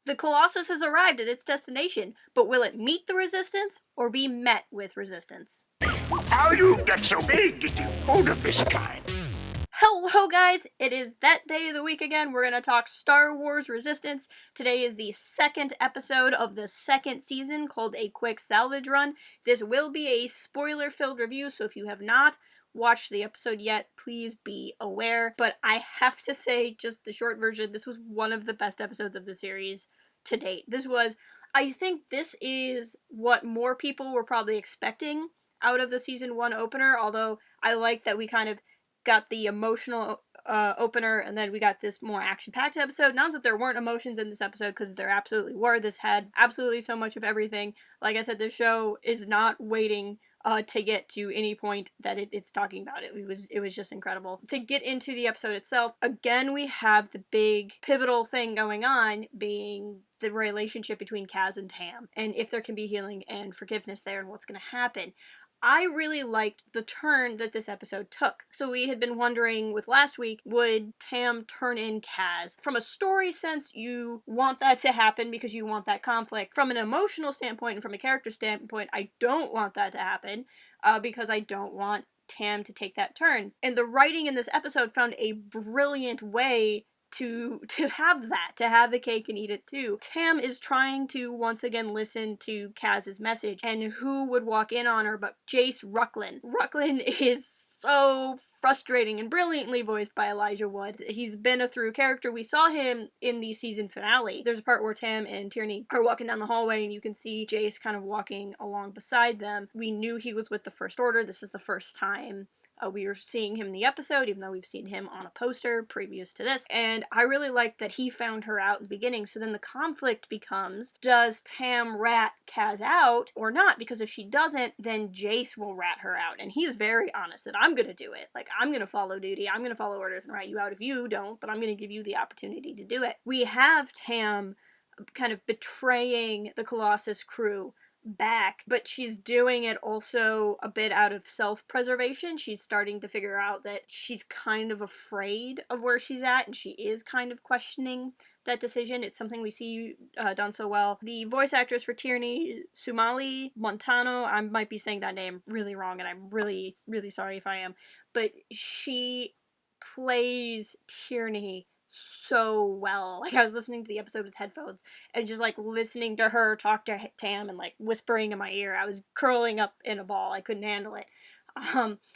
The Colossus has arrived at its destination, but will it meet the resistance or be met with resistance? How you get so big that you hold up this kind? Hello guys, it is that day of the week again. We're going to talk Star Wars Resistance. Today is the second episode of the second season called A Quick Salvage Run. This will be a spoiler-filled review, so if you have not watched the episode yet, please be aware. But I have to say, just the short version, this was one of the best episodes of the series to date. I think this is what more people were probably expecting out of the season 1 opener, although I like that we kind of got the emotional opener, and then we got this more action-packed episode. Not that there weren't emotions in this episode, because there absolutely were. This had absolutely so much of everything. Like I said, the show is not waiting to get to any point that it's talking about it. It was just incredible. To get into the episode itself, again, we have the big pivotal thing going on being the relationship between Kaz and Tam, and if there can be healing and forgiveness there, and what's going to happen. I really liked the turn that this episode took. So we had been wondering with last week, would Tam turn in Kaz? From a story sense, you want that to happen because you want that conflict. From an emotional standpoint and from a character standpoint, I don't want that to happen because I don't want Tam to take that turn. And the writing in this episode found a brilliant way to have that, to have the cake and eat it too. Tam is trying to once again listen to Kaz's message, and who would walk in on her but Jace Rucklin. Rucklin is so frustrating and brilliantly voiced by Elijah Wood. He's been a through character. We saw him in the season finale. There's a part where Tam and Tierney are walking down the hallway and you can see Jace kind of walking along beside them. We knew he was with the First Order. This is the first time we were seeing him in the episode, even though we've seen him on a poster previous to this, and I really like that he found her out in the beginning. So then the conflict becomes, does Tam rat Kaz out or not? Because if she doesn't, then Jace will rat her out, and he's very honest that I'm gonna do it. Like, I'm gonna follow duty, I'm gonna follow orders and rat you out if you don't, but I'm gonna give you the opportunity to do it. We have Tam kind of betraying the Colossus crew back, but she's doing it also a bit out of self-preservation. She's starting to figure out that she's kind of afraid of where she's at, and she is kind of questioning that decision. It's something we see done so well. The voice actress for Tierney, Sumali Montano, I might be saying that name really wrong, and I'm really, really sorry if I am, but she plays Tierney so well. Like, I was listening to the episode with headphones and just like listening to her talk to Tam and like whispering in my ear. I was curling up in a ball. I couldn't handle it.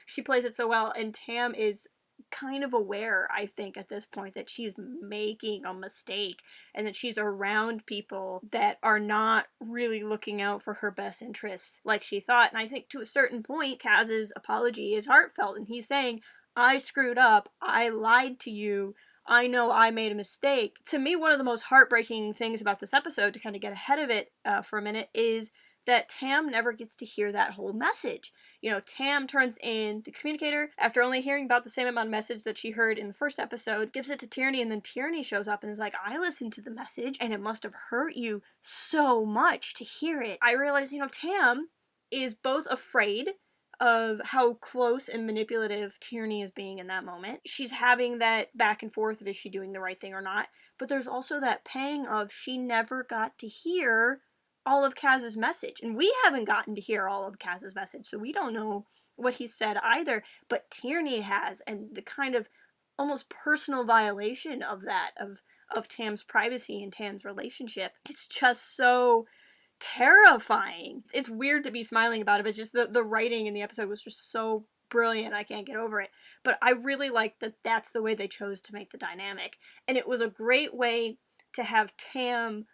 She plays it so well, and Tam is kind of aware, I think, at this point that she's making a mistake and that she's around people that are not really looking out for her best interests like she thought. And I think to a certain point, Kaz's apology is heartfelt, and he's saying, I screwed up, I lied to you, I know I made a mistake. To me, one of the most heartbreaking things about this episode, to kind of get ahead of it for a minute, is that Tam never gets to hear that whole message. You know, Tam turns in the communicator after only hearing about the same amount of message that she heard in the first episode, gives it to Tierney, and then Tierney shows up and is like, I listened to the message and it must have hurt you so much to hear it. I realize, you know, Tam is both afraid of how close and manipulative Tierney is being in that moment. She's having that back and forth of is she doing the right thing or not, but there's also that pang of she never got to hear all of Kaz's message, and we haven't gotten to hear all of Kaz's message, so we don't know what he said either, but Tierney has, and the kind of almost personal violation of that, of Tam's privacy and Tam's relationship, it's just so terrifying. It's weird to be smiling about it, but it's just the writing in the episode was just so brilliant. I can't get over it. But I really like that that's the way they chose to make the dynamic. And it was a great way to have Tam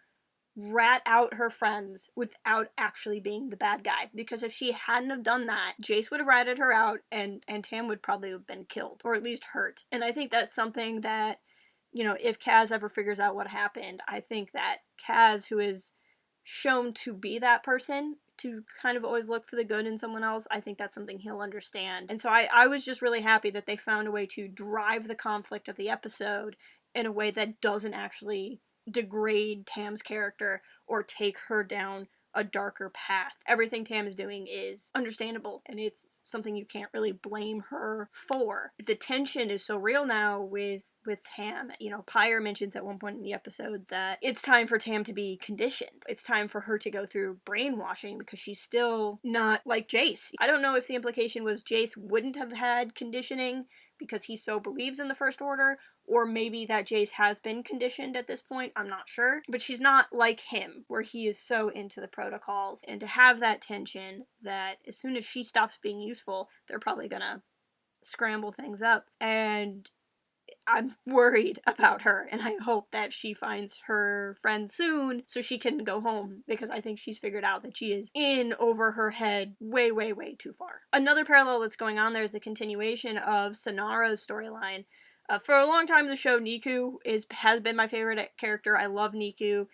rat out her friends without actually being the bad guy. Because if she hadn't have done that, Jace would have ratted her out and Tam would probably have been killed, or at least hurt. And I think that's something that, you know, if Kaz ever figures out what happened, I think that Kaz, who is shown to be that person, to kind of always look for the good in someone else, I think that's something he'll understand. And so I was just really happy that they found a way to drive the conflict of the episode in a way that doesn't actually degrade Tam's character or take her down a darker path. Everything Tam is doing is understandable, and it's something you can't really blame her for. The tension is so real now with Tam. You know, Pyre mentions at one point in the episode that it's time for Tam to be conditioned. It's time for her to go through brainwashing because she's still not like Jace. I don't know if the implication was Jace wouldn't have had conditioning because he so believes in the First Order, or maybe that Jace has been conditioned at this point, I'm not sure. But she's not like him, where he is so into the protocols, and to have that tension that as soon as she stops being useful, they're probably gonna scramble things up. And I'm worried about her, and I hope that she finds her friend soon so she can go home, because I think she's figured out that she is in over her head way, way, way too far. Another parallel that's going on there is the continuation of Sonara's storyline. For a long time, the show Niku has been my favorite character. I love Niku.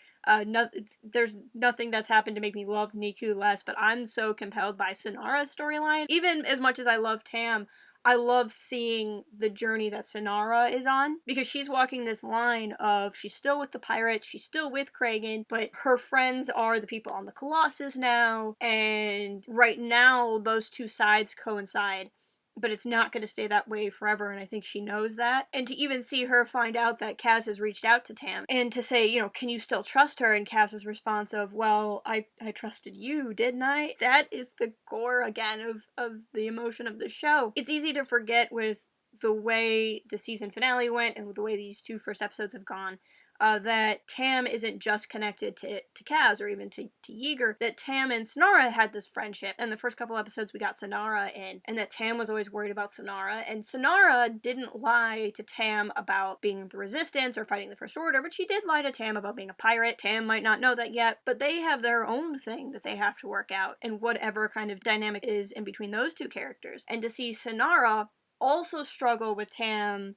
There's nothing that's happened to make me love Niku less, but I'm so compelled by Sonara's storyline. Even as much as I love Tam, I love seeing the journey that Sonara is on, because she's walking this line of she's still with the pirates, she's still with Kragan, but her friends are the people on the Colossus now, and right now those two sides coincide. But it's not going to stay that way forever, and I think she knows that. And to even see her find out that Kaz has reached out to Tam, and to say, you know, can you still trust her? And Kaz's response of, well, I trusted you, didn't I? That is the core, again, of the emotion of the show. It's easy to forget with the way the season finale went, and with the way these two first episodes have gone, that Tam isn't just connected to Kaz or even to Yeager, that Tam and Sonara had this friendship. And the first couple episodes we got Sonara in, and that Tam was always worried about Sonara, and Sonara didn't lie to Tam about being the Resistance or fighting the First Order, but she did lie to Tam about being a pirate. Tam might not know that yet, but they have their own thing that they have to work out, and whatever kind of dynamic is in between those two characters. And to see Sonara also struggle with Tam,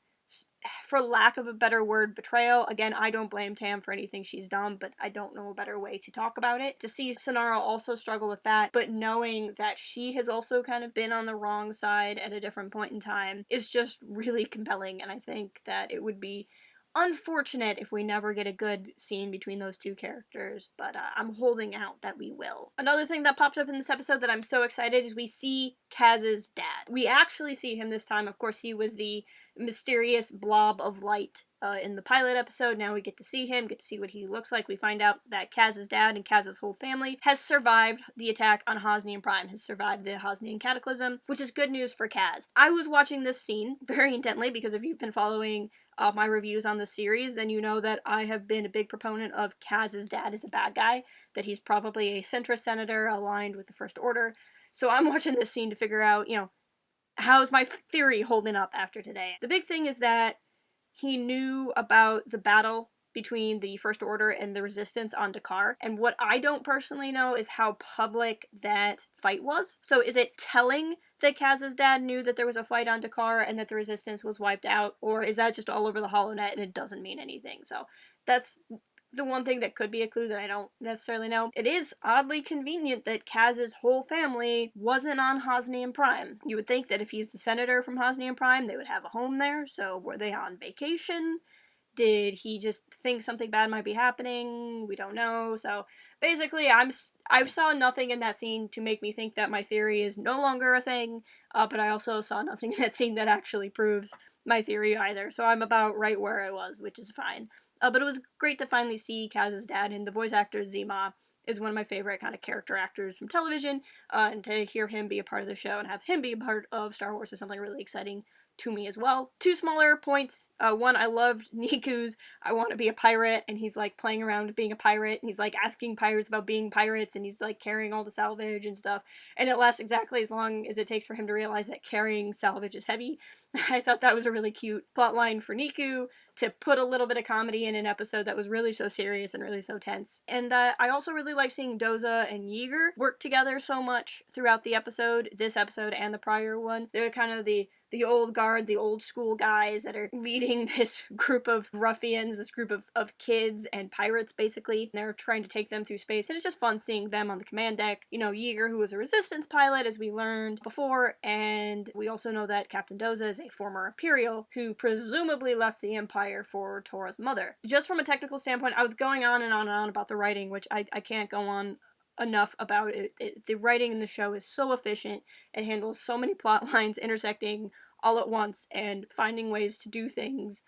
for lack of a better word, betrayal. Again, I don't blame Tam for anything she's done, but I don't know a better way to talk about it. To see Sonara also struggle with that, but knowing that she has also kind of been on the wrong side at a different point in time, is just really compelling, and I think that it would be unfortunate if we never get a good scene between those two characters, but I'm holding out that we will. Another thing that popped up in this episode that I'm so excited is we see Casas' dad. We actually see him this time. Of course, he was the mysterious blob of light in the pilot episode. Now we get to see him, get to see what he looks like. We find out that Casas' dad and Casas' whole family has survived the attack on Hosnian Prime, has survived the Hosnian Cataclysm, which is good news for Kaz. I was watching this scene very intently because if you've been following my reviews on the series, then you know that I have been a big proponent of Kaz's dad as a bad guy, that he's probably a centrist senator aligned with the First Order. So I'm watching this scene to figure out, you know, how's my theory holding up after today? The big thing is that he knew about the battle between the First Order and the Resistance on Dakar, and what I don't personally know is how public that fight was. So is it telling that Kaz's dad knew that there was a fight on Dakar and that the Resistance was wiped out, or is that just all over the HoloNet and it doesn't mean anything? So that's the one thing that could be a clue that I don't necessarily know. It is oddly convenient that Kaz's whole family wasn't on Hosnian Prime. You would think that if he's the senator from Hosnian Prime, they would have a home there, so were they on vacation? Did he just think something bad might be happening? We don't know. So basically, I saw nothing in that scene to make me think that my theory is no longer a thing, but I also saw nothing in that scene that actually proves my theory either. So I'm about right where I was, which is fine. But it was great to finally see Kaz's dad, and the voice actor Zima is one of my favorite kind of character actors from television, and to hear him be a part of the show and have him be a part of Star Wars is something really exciting to me as well. Two smaller points. One, I loved Niku's I want to be a pirate, and he's like playing around being a pirate, and he's like asking pirates about being pirates, and he's like carrying all the salvage and stuff, and it lasts exactly as long as it takes for him to realize that carrying salvage is heavy. I thought that was a really cute plotline for Niku, to put a little bit of comedy in an episode that was really so serious and really so tense. And I also really like seeing Doza and Yeager work together so much throughout the episode, this episode and the prior one. They're kind of the old guard, the old school guys that are leading this group of ruffians, this group of kids and pirates, basically. They're trying to take them through space, and it's just fun seeing them on the command deck. You know, Yeager, who was a Resistance pilot, as we learned before, and we also know that Captain Doza is a former Imperial who presumably left the Empire for Tora's mother. Just from a technical standpoint, I was going on and on and on about the writing, which I can't go on enough about it. The writing in the show is so efficient. It handles so many plot lines intersecting all at once and finding ways to do things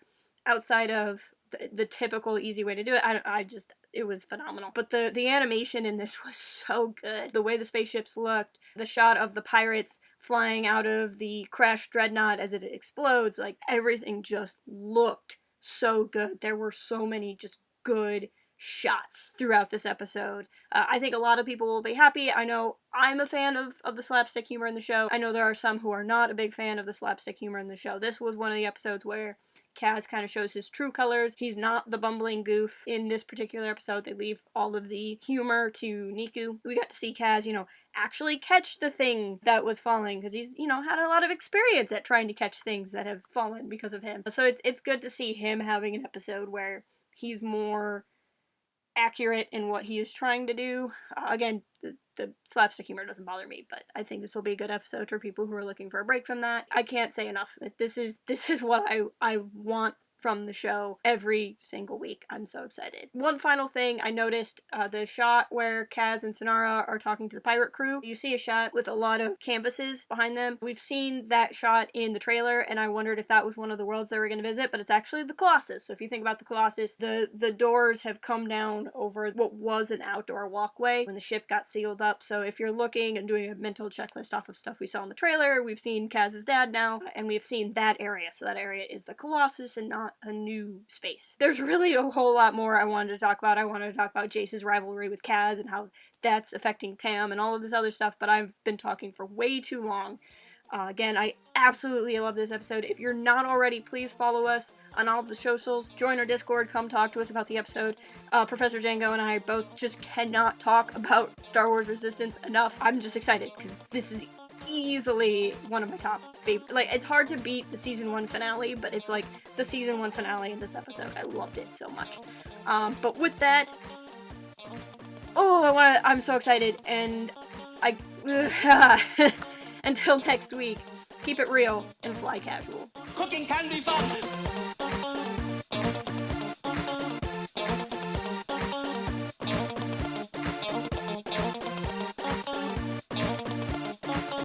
outside of the typical easy way to do it. It was phenomenal. But the animation in this was so good. The way the spaceships looked, the shot of the pirates flying out of the crashed dreadnought as it explodes, like everything just looked so good. There were so many just good shots throughout this episode. I think a lot of people will be happy. I know I'm a fan of the slapstick humor in the show. I know there are some who are not a big fan of the slapstick humor in the show. This was one of the episodes where Kaz kind of shows his true colors. He's not the bumbling goof in this particular episode. They leave all of the humor to Niku. We got to see Kaz, actually catch the thing that was falling, because he's, had a lot of experience at trying to catch things that have fallen because of him. So it's good to see him having an episode where he's more accurate in what he is trying to do. Again, the slapstick humor doesn't bother me, but I think this will be a good episode for people who are looking for a break from that. I can't say enough that this is what I want from the show every single week. I'm so excited. One final thing, I noticed the shot where Kaz and Sonara are talking to the pirate crew. You see a shot with a lot of canvases behind them. We've seen that shot in the trailer, and I wondered if that was one of the worlds they were going to visit, but it's actually the Colossus. So if you think about the Colossus, the doors have come down over what was an outdoor walkway when the ship got sealed up. So if you're looking and doing a mental checklist off of stuff we saw in the trailer, we've seen Casas Dad now, and we've seen that area. So that area is the Colossus and not a new space. There's really a whole lot more I wanted to talk about. I wanted to talk about Jace's rivalry with Kaz and how that's affecting Tam and all of this other stuff, but I've been talking for way too long. Again, I absolutely love this episode. If you're not already, please follow us on all of the socials. Join our Discord. Come talk to us about the episode. Professor Django and I both just cannot talk about Star Wars Resistance enough. I'm just excited because this is easily one of my top favorite. Like, it's hard to beat the season 1 finale, but it's like the season 1 finale in this episode. I loved it so much. But with that, I'm so excited, and until next week, keep it real and fly casual. Cooking can be fun.